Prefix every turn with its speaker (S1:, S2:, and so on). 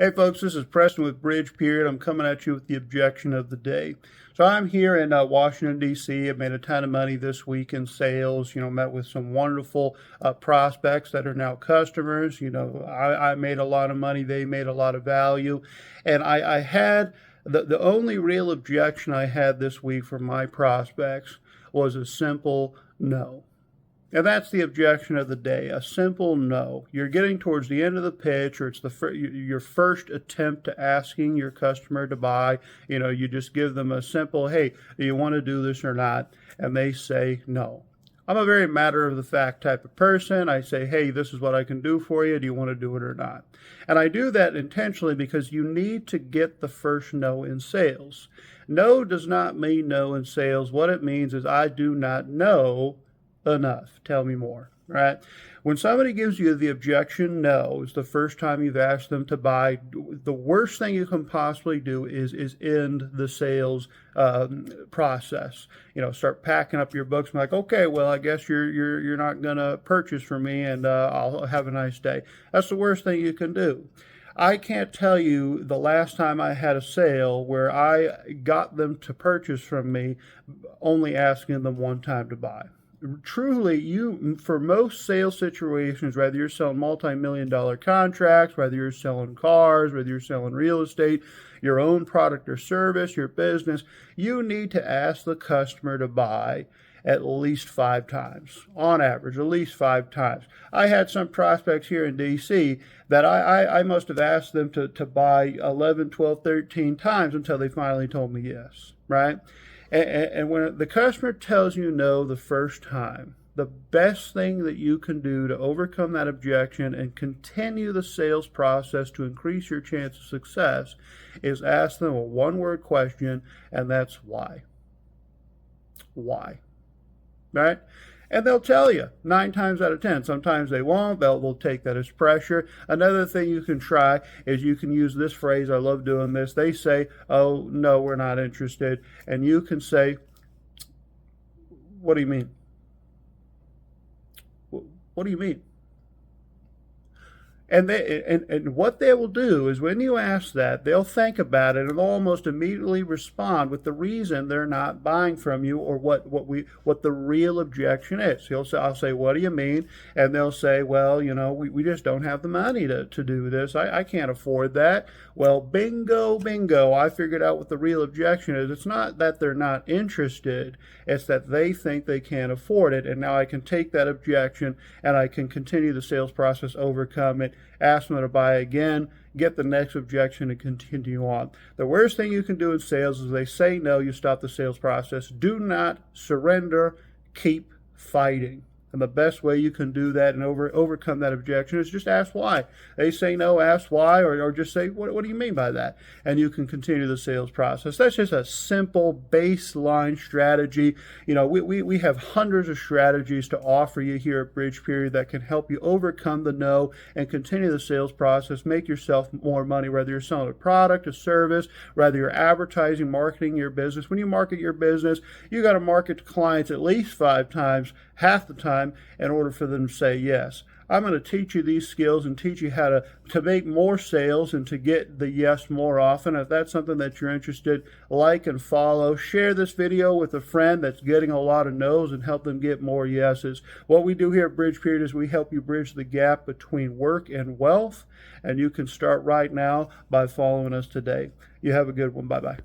S1: Hey folks, this is Preston with Bridge Period. I'm coming at you with the objection of the day. So I'm here in Washington, D.C. I've made a ton of money this week in sales, met with some wonderful prospects that are now customers. I made a lot of money. They made a lot of value. And I had the only real objection I had this week from my prospects was a simple no. And that's the objection of the day, a simple no. You're getting towards the end of the pitch, or it's your first attempt to asking your customer to buy. You just give them a simple, hey, do you want to do this or not? And they say no. I'm a very matter of the fact type of person. I say, hey, this is what I can do for you. Do you want to do it or not? And I do that intentionally because you need to get the first no in sales. No does not mean no in sales. What it means is I do not know enough. Tell me more, right? When somebody gives you the objection no, it's the first time you've asked them to buy, the worst thing you can possibly do is end the sales process. Start packing up your books and like, okay, well, I guess you're not going to purchase from me, and I'll have a nice day. That's the worst thing you can do. I can't tell you the last time I had a sale where I got them to purchase from me only asking them one time to buy. Truly, for most sales situations, whether you're selling multi-million-dollar contracts, whether you're selling cars, whether you're selling real estate, your own product or service, your business, you need to ask the customer to buy at least 5 times, on average, at least 5 times. I had some prospects here in D.C. that I must have asked them to buy 11, 12, 13 times until they finally told me yes, right? And when the customer tells you no the first time, the best thing that you can do to overcome that objection and continue the sales process to increase your chance of success is ask them a one-word question, and that's why. Why? Right? And they'll tell you 9 times out of 10. Sometimes they won't. They'll take that as pressure. Another thing you can try is you can use this phrase. I love doing this. They say, oh, no, we're not interested. And you can say, what do you mean? What do you mean? And what they will do is when you ask that, they'll think about it and they'll almost immediately respond with the reason they're not buying from you, or what the real objection is. I'll say, what do you mean? And they'll say, well, we just don't have the money to do this. I can't afford that. Well, bingo, bingo. I figured out what the real objection is. It's not that they're not interested. It's that they think they can't afford it. And now I can take that objection and I can continue the sales process, overcome it, ask them to buy again, get the next objection, and continue on. The worst thing you can do in sales is they say no, you stop the sales process. Do not surrender. Keep fighting. And the best way you can do that and overcome that objection is just ask why. They say no, ask why, or just say, what do you mean by that? And you can continue the sales process. That's just a simple baseline strategy. We have hundreds of strategies to offer you here at Bridge Period that can help you overcome the no and continue the sales process, make yourself more money, whether you're selling a product, a service, whether you're advertising, marketing your business. When you market your business, you got to market to clients at least 5 times, half the time, in order for them to say yes. I'm going to teach you these skills and teach you how to make more sales and to get the yes more often. If that's something that you're interested, like and follow. Share this video with a friend that's getting a lot of no's and help them get more yeses. What we do here at Bridge Period is we help you bridge the gap between work and wealth, and you can start right now by following us today. You have a good one. Bye-bye.